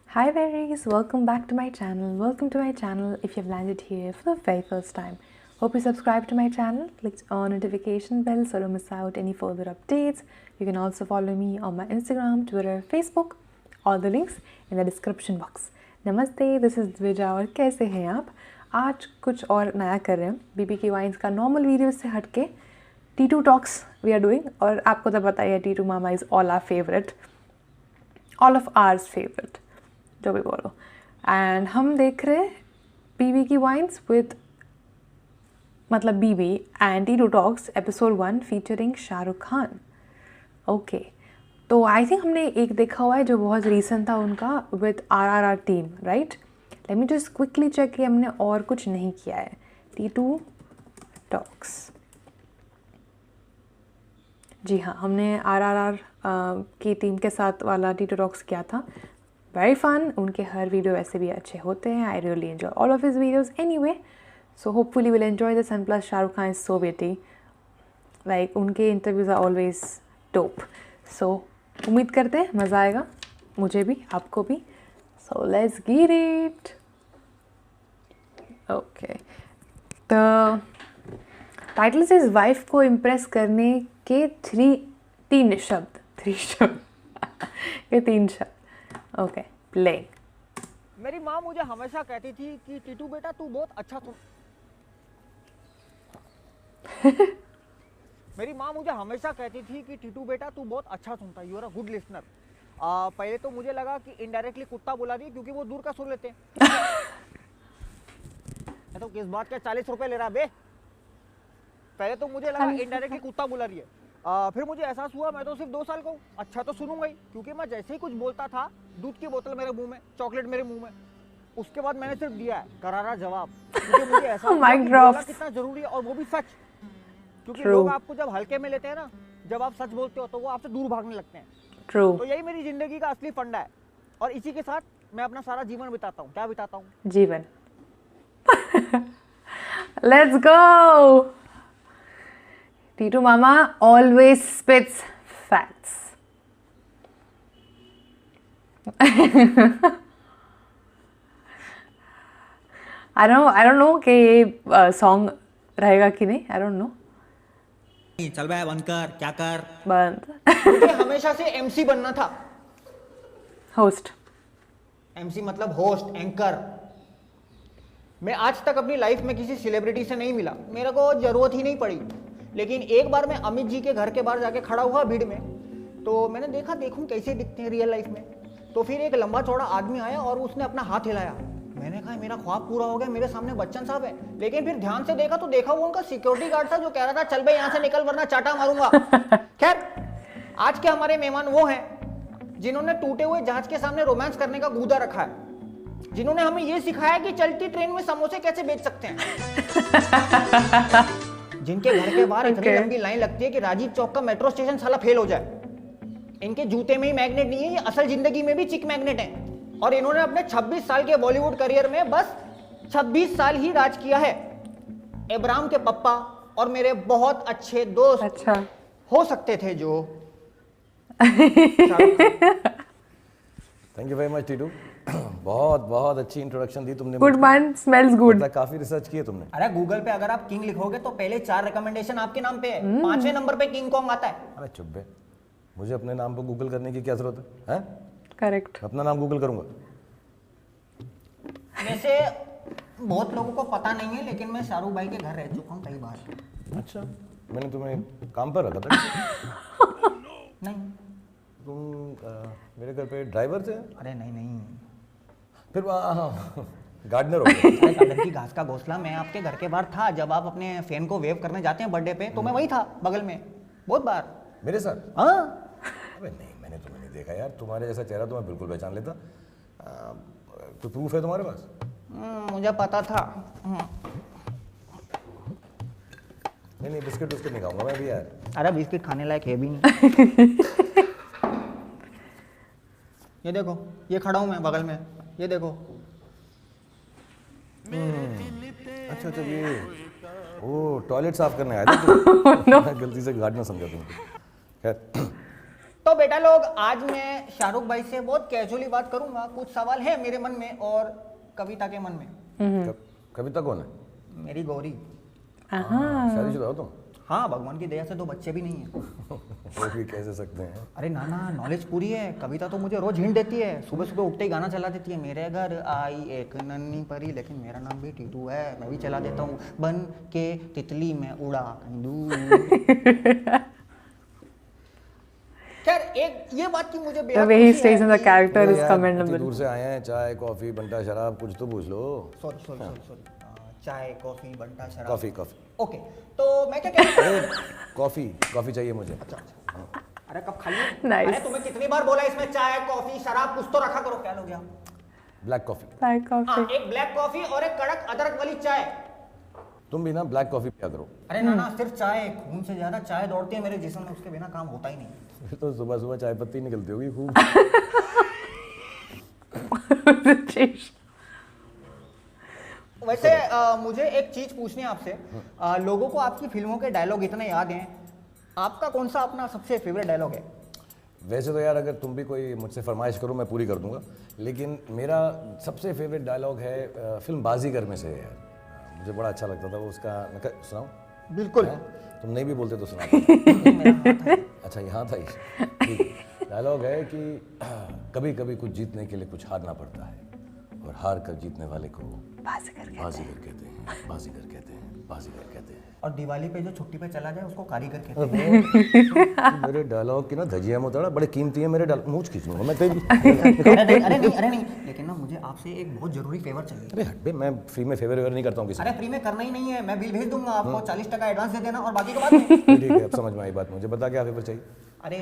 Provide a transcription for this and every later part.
Hi berries, welcome back to my channel. Welcome to my channel if you've landed here for the very first time. Hope you subscribe to my channel, click on notification bell so don't miss out any further updates. You can also follow me on my Instagram, Twitter, Facebook. All the links in the description box. Namaste, this is Dvija और कैसे हैं आप? आज कुछ और नया कर रहे हैं BBK Wines का नॉर्मल वीडियो से हटके T2 talks we are doing और आपको तो पता ही है T2 मामा is all our favourite, all of ours favourite जो भी बोलो. एंड हम देख रहे हैं BBK Wines विद मतलब BB and T2 talks episode 1 featuring Shahrukh Khan. Okay, तो आई थिंक हमने एक देखा हुआ है जो बहुत रीसेंट था उनका with RRR team, right? Let me just quickly check कि हमने और कुछ नहीं किया है. T2 टॉक्स, जी हाँ, हमने RRR की टीम के साथ वाला T2 टॉक्स किया था. Very fun. उनके हर वीडियो वैसे भी अच्छे होते हैं. I really enjoy all of his videos anyway. So hopefully will enjoy this. And plus Shahrukh Khan is so witty, like उनके interviews are always top. So उम्मीद करते हैं मज़ा आएगा, मुझे भी आपको भी. So let's get it. Okay, the title से इस वाइफ को इम्प्रेस करने के तीन शब्द ये 3 शब्द. Okay, play. मेरी माँ मुझे हमेशा कहती थी कि टीटू बेटा तू बहुत अच्छा सुन मेरी माँ मुझे हमेशा कहती थी कि टीटू बेटा तू बहुत अच्छा सुनता है, you are a good listener. पहले तो मुझे लगा कि इनडायरेक्टली कुत्ता बुला रही है क्योंकि वो दूर का सुन लेते हैं. तो किस बात का 40 रुपए ले रहा बे. पहले तो मुझे लगा इनडायरेक्टली कुत्ता बुला रही है. फिर मुझे एहसास हुआ मैं तो सिर्फ 2 साल का हूँ, अच्छा तो सुनूंगा ही, क्योंकि मैं जैसे ही कुछ बोलता था दूध की बोतल मेरे मुंह में, चॉकलेट मेरे मुंह में. उसके बाद मैंने सिर्फ दिया है करारा जवाब, क्योंकि मुझे एहसास हुआ कि बोलना कितना जरूरी है, और वो भी सच. क्योंकि लोग आपको जब हल्के में लेते हैं ना, जब आप सच बोलते हो तो वो आपसे दूर भागने लगते हैं. तो यही मेरी जिंदगी का असली फंडा है, और इसी के साथ मैं अपना सारा जीवन बिताता हूँ. क्या बिताता हूँ? जीवन. Let's go. T2 Mama always spits facts. I don't know कि ये सॉन्ग रहेगा कि नहीं. I don't know. चल बे बंद कर, क्या कर बंद. मुझे हमेशा से MC बनना था. होस्ट. MC मतलब होस्ट, एंकर. मैं आज तक अपनी लाइफ में किसी सेलिब्रिटी से नहीं मिला, मेरे को जरूरत ही नहीं पड़ी. लेकिन एक बार मैं अमित जी के घर के बाहर जाके खड़ा हुआ भीड़ में, तो मैंने देखूं कैसे दिखते हैं रियल लाइफ में. तो फिर एक लंबा चौड़ा आदमी आया और उसने अपना हाथ हिलाया. मैंने कहा मेरा ख्वाब पूरा हो गया, मेरे सामने बच्चन साहब है. लेकिन फिर ध्यान से देखा तो देखा वो उनका सिक्योरिटी गार्ड था, जो कह रहा था चल भाई यहाँ से निकल वरना चाटा मारूंगा. खैर, आज के हमारे मेहमान वो हैं जिन्होंने टूटे हुए जहाज के सामने रोमांस करने का गूदा रखा है, जिन्होंने हमें ये सिखाया कि चलती ट्रेन में समोसे कैसे बेच सकते हैं, जिनके घर के बाहर इतनी लंबी लाइन लगती है कि राजीव चौक का मेट्रो स्टेशन साला फेल हो जाए. इनके जूते में ही मैग्नेट नहीं है, ये असल जिंदगी में भी चिक मैग्नेट है. और इन्होंने अपने 26 साल के बॉलीवुड करियर में बस 26 साल ही राज किया है. इब्राहिम के पप्पा और मेरे बहुत अच्छे दोस्त अच्छा हो सकते थे जो. Thank you very much Titu. बहुत बहुत अच्छी इंट्रोडक्शन दी तुमने. Good man smells good. काफी रिसर्च की है तुमने. अरे गूगल पे अगर आप किंग लिखोगे तो पहले 4 रिकमेंडेशन आपके नाम पे है. 5वें नंबर पे किंग कॉन्ग आता है. अरे चुप बे, मुझे अपने नाम पर गूगल करने की क्या जरूरत है? करेक्ट. अपना नाम गूगल करूंगा. वैसे बहुत लोगों को पता नहीं है, लेकिन मैं शाहरुख भाई के घर रह चुका हूँ कई बार. अच्छा, मैंने तुम्हें काम पर रखा था. नहीं, तुम मेरे घर पे ड्राइवर थे. अरे नहीं, फिर गार्डनर हो गए. गार्डन की घास का घोंसला. मैं आपके घर के बाहर था जब आप अपने फैन को वेव करने जाते हैं बर्थडे पे, तो मैं वही था बगल में बहुत बार. मेरे साथ? हाँ. अबे नहीं, मैंने तुम्हें नहीं देखा यार. तुम्हारे जैसा चेहरा तो मैं बिल्कुल पहचान लेता. कोई प्रूफ है तुम्हारे पास? मुझे पता था. नहीं, बिस्किट नहीं खाऊंगा मैं भी यार. अरे बिस्किट खाने लायक है भी नहीं. ये देखो, ये खड़ा हूं मैं बगल में, ये देखो. अच्छा, ये वो टॉयलेट साफ करने आया था. गलती से गार्डनर समझा तुमको. खैर, तो बेटा लोग, आज मैं शाहरुख भाई से बहुत कैजुअली बात करूंगा। कुछ सवाल है मेरे मन में और कविता के मन में। कविता कौन है? मेरी गौरी। शादीशुदा हो तुम? हाँ, भगवान की दया से 2 बच्चे भी नहीं है। वो भी कैसे सकते हैं? अरे नाना, नॉलेज पूरी है। कविता तो मुझे रोज हिंट देती है। सुबह सुबह उठते ही गाना चला देती है, मेरे घर आई एक नन्ही परी, लेकिन मेरा नाम भी टीटू है। मैं भी चला देता हूँ, बन के तितली में उड़ा कहीं दूर। खैर, एक ये बात की मुझे बेहद The way he खुशी stays है in the कि- character is यार, commendable. इतनी दूर से आए हैं, चाय कॉफी बंटा शराब कुछ तो पूछ लो। सॉरी। चाय कॉफी बंटा शराब। कॉफी। ओके, तो मैं क्या कह रहा हूँ? कॉफी चाहिए मुझे। अच्छा। अरे कब खाली? Nice. अरे तुम्हें कितनी बार बोला इसमें चाय कॉफी शराब कुछ तो रखा करो। क्या लोगे आप? Black coffee. Black हाँ, coffee. एक ब्लैक कॉफी और एक कड़क अदरक वाली चाय। तुम भी ना ब्लैक कॉफी पिया करो। अरे ना, सिर्फ चाय। खून से ज्यादा चाय दौड़ती है मेरे जिस्म में, उसके बिना काम होता ही नहीं। फिर तो सुबह सुबह चाय पत्ती निकलती होगी खूब। वैसे मुझे एक चीज पूछनी है आपसे। लोगों को आपकी फिल्मों के डायलॉग इतने याद हैं, आपका कौन सा अपना सबसे फेवरेट डायलॉग है? वैसे तो यार, अगर तुम भी कोई मुझसे फरमाइश करो मैं पूरी कर दूंगा, लेकिन मेरा सबसे फेवरेट डायलॉग है फिल्म बाजीगर में से यार। मुझे बड़ा अच्छा लगता था वो उसका। मैं सुनाऊं? बिल्कुल। तुम नहीं भी बोलते तो सुना। मेरा हाथ है। अच्छा, यहाँ था ये डायलॉग है कि कभी कभी कुछ जीतने के लिए कुछ हारना पड़ता है, और हार कर जीतने वाले को बाजीगर कहते हैं। बाजीगर कहते हैं। और दिवाली पे जो छुट्टी पे चला जाए उसको कारीगर कहते हैं। मेरे डायलॉग की ना धजिया में उतरा, बड़े कीमती है मेरे डायलॉग। मुझ खींच लूंगा मैं तेरी। अरे नहीं, लेकिन ना मुझे आपसे एक बहुत जरूरी फेवर चाहिए। अरे हट बे, मैं फ्री में फेवर नहीं करता हूँ किसी अरे फ्री में करना ही नहीं है, मैं बिल भेज दूंगा आपको। 40% एडवांस दे देना और बाकी का बाद में। को। ठीक है, अब समझ में आई बात। मुझे बता क्या फेवर चाहिए? अरे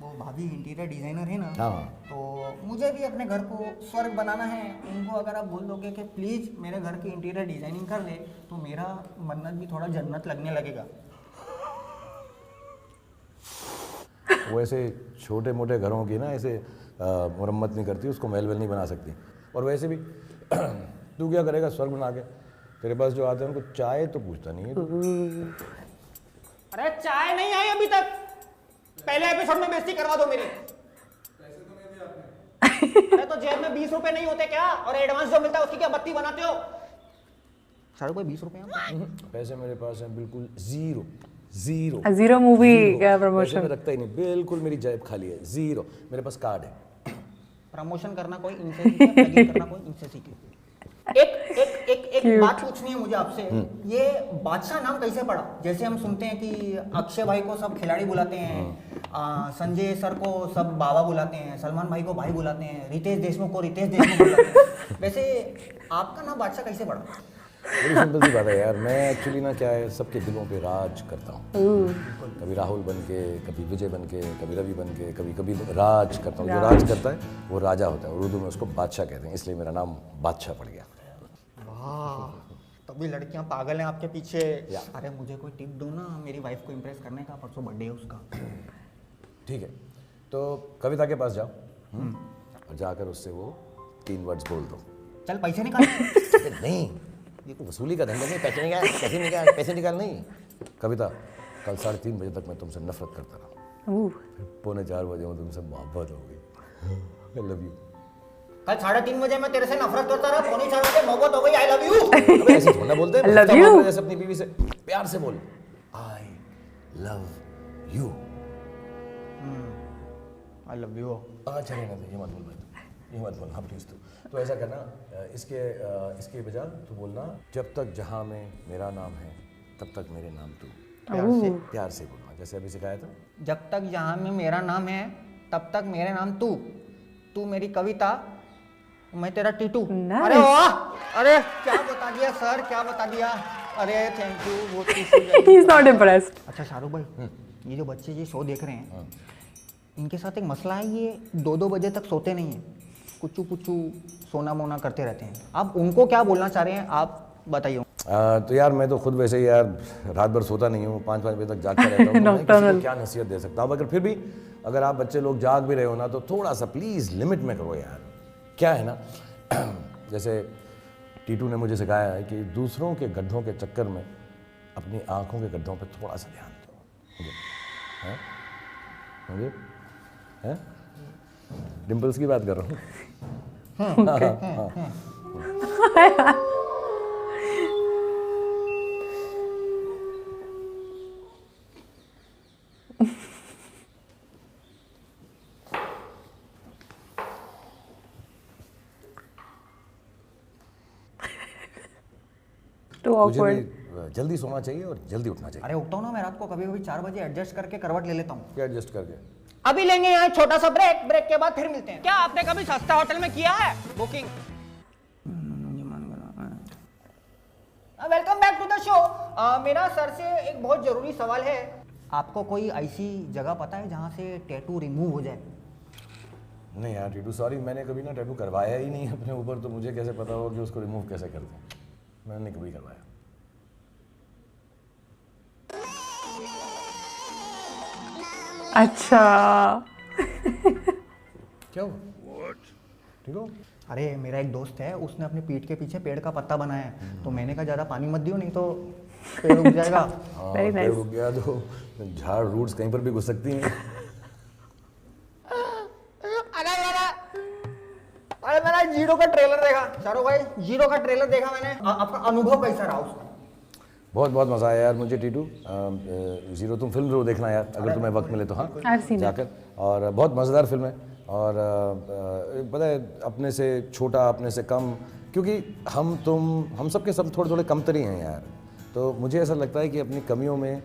वो भाभी इंटीरियर डिजाइनर है ना, हाँ। तो मुझे भी अपने घर को स्वर्ग बनाना है। उनको अगर आप बोल दोगे कि प्लीज मेरे घर की इंटीरियर डिजाइनिंग कर दे, तो मेरा मन्नत भी थोड़ा जन्नत लगने लगेगा। वो ऐसे छोटे मोटे घरों की ना ऐसे मुरम्मत नहीं करती, उसको महल नहीं बना सकती। और वैसे भी तू क्या करेगा स्वर्ग बना के? तेरे पास जो आते हैं उनको चाय तो पूछता नहीं है। अरे चाय नहीं आई अभी तक, पहले एपिसोड में बेइज्जती करवा दो मेरी। अरे तो जेब में 20 रुपए नहीं होते क्या? और एडवांस जो मिलता है उसकी क्या बत्ती बनाते हो? शाहरुख भाई 20 रुपए पैसे मेरे पास हैं बिल्कुल जीरो। Zero movie का पैसे promotion. मैं रखता ही नहीं, बिल्कुल मेरी जेब खाली है, जीरो। मेरे पास कार्ड है। प्रमोशन करना कोई इनसे सीखे, प्लगिंग करना कोई इनसे सीखे। एक बात पूछनी है मुझे आपसे। ये बादशाह नाम कैसे पड़ा? जैसे हम सुनते हैं कि अक्षय भाई को सब खिलाड़ी बुलाते हैं, संजय सर को सब बाबा बुलाते हैं, सलमान भाई को भाई बुलाते हैं, रितेश देशमुख को रितेश देशमुख बुलाते हैं। वैसे आपका नाम बादशाह कैसे पड़ा? बड़ी सिंपल सी बात है यार। मैं एक्चुअली ना क्या है, सबके दिलों पे राज करता हूँ। कभी राहुल बन के, कभी विजय बन के, कभी रवि बन के, कभी कभी राज करता हूँ। जो राज करता है वो राजा होता है, और उर्दू में उसको बादशाह कहते हैं, इसलिए मेरा नाम बादशाह पड़ गया। वाह, तभी लड़कियां पागल हैं आपके पीछे। अरे मुझे कोई टिप दो ना मेरी वाइफ को इम्प्रेस करने का, परसों बर्थडे है उसका। ठीक है, तो कविता के पास जाओ और जाकर उससे वो 3 वर्ड्स बोल दो। चल पैसे निकाल। नहीं, ये तो वसूली का धंधा नहीं। पैसे निकाल नहीं। कविता, कल 3:30 बजे तक मैं तुमसे नफरत करता रहा, फिर 4:45 बजे में तुमसे मोहब्बत हो गई। I love you. कल 3:30 बजे मैं तेरे से नफरत करता रहा, 4:45 बजे मोहब्बत हो गई। I love you. अबे ऐसे थोड़ा बोलते हैं। I love you. जैसे अपनी बीवी से प्यार से बोल, I love you. I love you. अच्छा रहने दे, ये मत बोल भाई, ये मत बोलना प्लीज। तो ऐसा करना, इसके बजाय तू बोलना, जब तक जहां में मेरा नाम है तब तक मेरे नाम तू। प्यार से बोलना, जैसे अभी सिखाया था। जब तक जहां में मेरा नाम है तब तक मेरे नाम तू। तू मेरी कविता, मैं तेरा टीटू। Nice. अरे वाह, अरे क्या बता दिया सर, क्या बता दिया। अरे थैंक यू, बहुत खुशी हुई। He's not impressed. अच्छा शाहरुख भाई, ये जो बच्चे ये शो देख रहे हैं, इनके साथ एक मसला है, ये 2-2 बजे तक सोते नहीं है, कुचू कुचू सोना मोना करते रहते हैं। आप उनको क्या बोलना चाह रहे हैं, आप बताइए। तो यार मैं तो खुद वैसे ही यार रात भर सोता नहीं हूँ, 5-5 बजे तक जागता रहता हूँ। तो मैं किसी को क्या नसीहत दे सकता हूँ? मगर फिर भी अगर आप बच्चे लोग जाग भी रहे हो ना, तो थोड़ा सा प्लीज़ लिमिट में करो यार। क्या है ना, जैसे टीटू ने मुझे सिखाया है कि दूसरों के गड्ढों के चक्कर में अपनी आंखों के गड्ढों पे थोड़ा सा ध्यान दो। मुझे हैं? डिम्पल्स की बात कर रहा हूँ। Too मुझे awkward. भी जल्दी सोना चाहिए और जल्दी उठना चाहिए। अरे उठता हूँ ना मैं रात को कभी कभी 4 बजे एडजस्ट करके करवट ले लेता हूँ। क्या एडजस्ट करके? अभी लेंगे यहाँ छोटा सा ब्रेक, ब्रेक के बाद फिर मिलते हैं। क्या आपने कभी सस्ता होटल में किया है booking? Welcome back to the show. मेरा सर से एक बहुत जरूरी सवाल है। आपको कोई ऐसी जगह पता है जहाँ से टैटू रिमूव हो जाए? नहीं यार टीटू, सॉरी, मैंने कभी ना टैटू करवाया ही नहीं अपने ऊपर, तो मुझे कैसे पता हो कि उसको रिमूव कैसे करते हैं। मैंने कभी करवाया। अच्छा. क्या हुआ? ठीक हो? अरे मेरा एक दोस्त है, उसने अपनी पीठ के पीछे पेड़ का पत्ता बनाया है, तो मैंने कहा ज़्यादा पानी मत दियो नहीं तो पेड़ उग जाएगा। हाँ, Very पेड़ nice. उग गया तो झाड़ रूट्स कहीं पर भी घुस सकती हैं। अरे मैंने जीरो का ट्रेलर देखा चारों भाई, जीरो का ट्रेलर देखा मैंने। आपका अनुभव कैसा रहा उसका? बहुत बहुत मज़ा आया यार मुझे टीटू। जीरो, तुम फिल्म जरूर देखना यार, अगर तुम्हें वक्त मिले तो। हाँ, I've seen it. जाकर। और बहुत मज़ेदार फिल्म है। और पता है, अपने से छोटा, अपने से कम, क्योंकि हम सबके सब थोड़े थोड़े कमतरी हैं यार। तो मुझे ऐसा लगता है कि अपनी कमियों में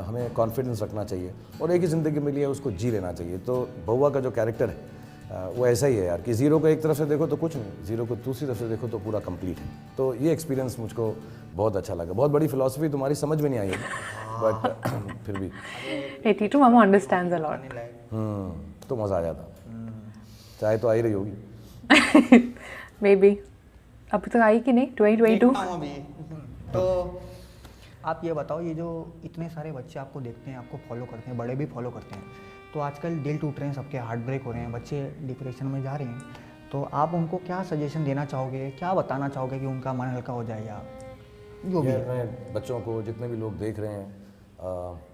हमें कॉन्फिडेंस रखना चाहिए और एक ही ज़िंदगी मिली है, उसको जी लेना चाहिए। तो बउआ का जो कैरेक्टर है वो ऐसा ही है यार कि ज़ीरो को एक तरफ से देखो तो कुछ नहीं, ज़ीरो को दूसरी तरफ से देखो तो पूरा कंप्लीट है। तो ये एक्सपीरियंस मुझको बहुत अच्छा लगा। बहुत बड़ी फिलॉसफी तुम्हारी समझ में नहीं आई है, बट फिर भी Hey, Titu, Mama understands a lot. तो मज़ा आ जाता। चाहे तो आ ही रही होगी। Maybe. अभी तक आई कि नहीं? 2022. देखता हूँ अभी। तो आप ये बताओ, ये जो इतने सारे बच्चे आपको देखते हैं, आपको फॉलो करते हैं, बड़े भी फॉलो करते हैं, तो आजकल दिल टूट रहे हैं सबके, हार्ट ब्रेक हो रहे हैं, बच्चे डिप्रेशन में जा रहे हैं, तो आप उनको क्या सजेशन देना चाहोगे, क्या बताना चाहोगे कि उनका मन हल्का हो जाए या जो भी? यार मैं बच्चों को, जितने भी लोग देख रहे हैं,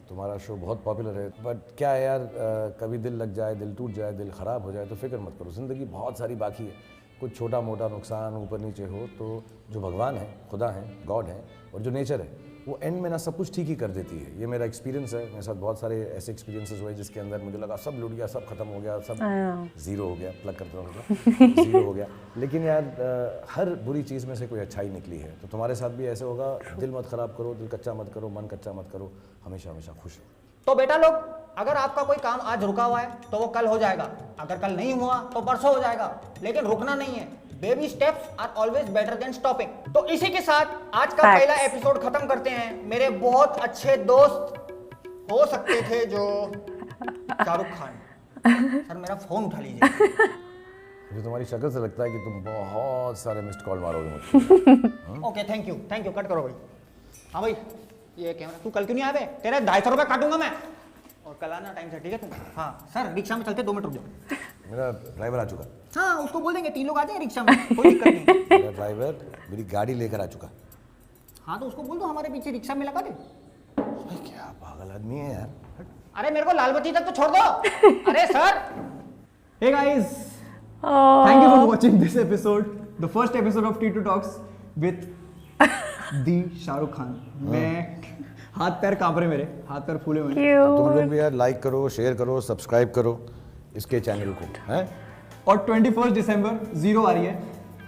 तुम्हारा शो बहुत पॉपुलर है, बट क्या है यार, कभी दिल लग जाए, दिल टूट जाए, दिल ख़राब हो जाए तो फिक्र मत करो, ज़िंदगी बहुत सारी बाकी है। कुछ छोटा मोटा नुकसान ऊपर नीचे हो तो जो भगवान है, खुदा है, गॉड है, और जो नेचर है, वो एंड में ना सब कुछ ठीक ही कर देती है। ये मेरा एक्सपीरियंस है। मेरे साथ बहुत सारे ऐसे एक्सपीरियंसेस हुए जिसके अंदर मुझे लगा सब लूट गया, सब खत्म हो गया, सब ज़ीरो हो गया, प्लग करता हूँ, ज़ीरो हो गया। लेकिन यार हर बुरी चीज़ में से कोई अच्छाई निकली है। तो तुम्हारे साथ भी ऐसे होगा। दिल मत ख़राब करो, दिल कच्चा मत करो, मन कच्चा मत करो, हमेशा हमेशा खुश रहो। तो बेटा लोग, अगर आपका कोई काम आज रुका हुआ है तो वो कल हो जाएगा, अगर कल नहीं हुआ तो परसों हो जाएगा, लेकिन रुकना नहीं है। Baby steps are always better than stopping. तो इसी के साथ आज का पहला एपिसोड खत्म करते हैं। मेरे बहुत अच्छे दोस्त हो सकते थे जो शाहरुख खान। सर मेरा फोन उठा लीजिए। मुझे तुम्हारी शक्ल से लगता है कि तुम बहुत सारे मिस्ड कॉल मारोगे मुझे। ओके, थैंक यू, कट करो भाई। हाँ भाई, ये कैमरा, तू कल क्यों नहीं आया बे? तेरे 250 रुपये काटूंगा मैं, और कल आना टाइम से, ठीक है तुम? हाँ सर, रिक्शा में चलते, 2 मिनट रुक जाओ। मेरा ड्राइवर आ चुका। हाँ, उसको बोल देंगे 3 लोग आ जाए रिक्शा में, कोई दिक्कत नहीं। मेरा ड्राइवर मेरी गाड़ी लेकर आ चुका। हाँ तो उसको बोल दो हमारे पीछे रिक्शा में लगा दे। क्या पागल आदमी है यार। अरे मेरे को लाल बत्ती तक तो छोड़ दो। अरे sir. Hey guys, thank you for watching this episode, the first episode of T2 Talks with the Shahrukh Khan. मैं हाथ पैर कांप रहे, मेरे हाथ पैर फूले हुए हैं। तुम लोग भी यार लाइक करो, शेयर करो, सब्सक्राइब करो इसके चैनल को, हैं? और 21 दिसंबर जीरो आ रही है।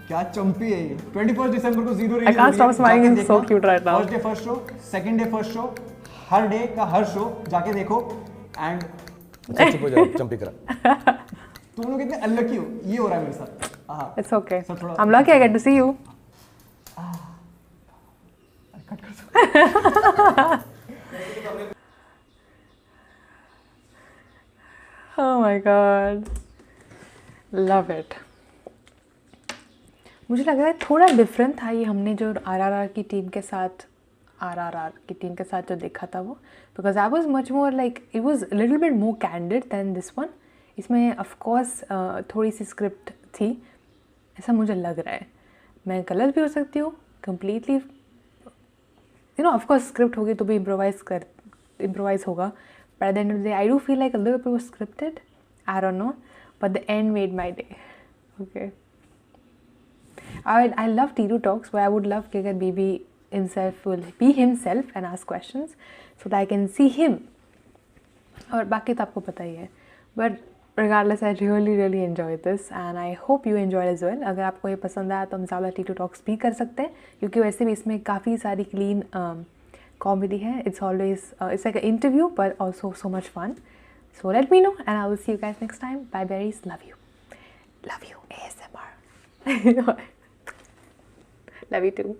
क्या चंपी है ये। 21 दिसंबर को zero I can't stop smiling, it's so cute right now. First day first show, second day first show, her day का हर शो जाके देखो। एंड चुप हो जाओ, चंपी करा। तुम लोग इतने अनलकी हो, ये हो रहा है मेरे साथ। हाँ, It's okay. सर थोड़ा I'm lucky I get to see you. Cut कर दो। Oh my god. Love it. मुझे लग रहा है थोड़ा डिफरेंट था ये हमने जो आरआरआर की टीम के साथ जो देखा था वो, because I was much more like it was little bit more candid than this one. इसमें ऑफकोर्स थोड़ी सी स्क्रिप्ट थी, ऐसा मुझे लग रहा है। मैं गलत भी हो सकती हूँ completely, you know, of course script होगी तो भी इम्प्रोवाइज होगा, but at the end of the day I do feel like a little bit was scripted I don't know, but the end made my day. Okay. I love T2 Talks, but I would love कि अगर BB himself will be himself and ask questions so that I can see him. और बाकी तो आपको पता ही है. But regardless, I really enjoyed this and I hope you enjoyed as well. अगर आपको ये पसंद आया तो हम ज़्यादा T2 Talks भी कर सकते हैं, क्योंकि वैसे भी इसमें काफ़ी सारी clean comedy है. It's always it's like an interview but also so much fun. So let me know and I will see you guys next time. Bye berries, love you ASMR. Love you too.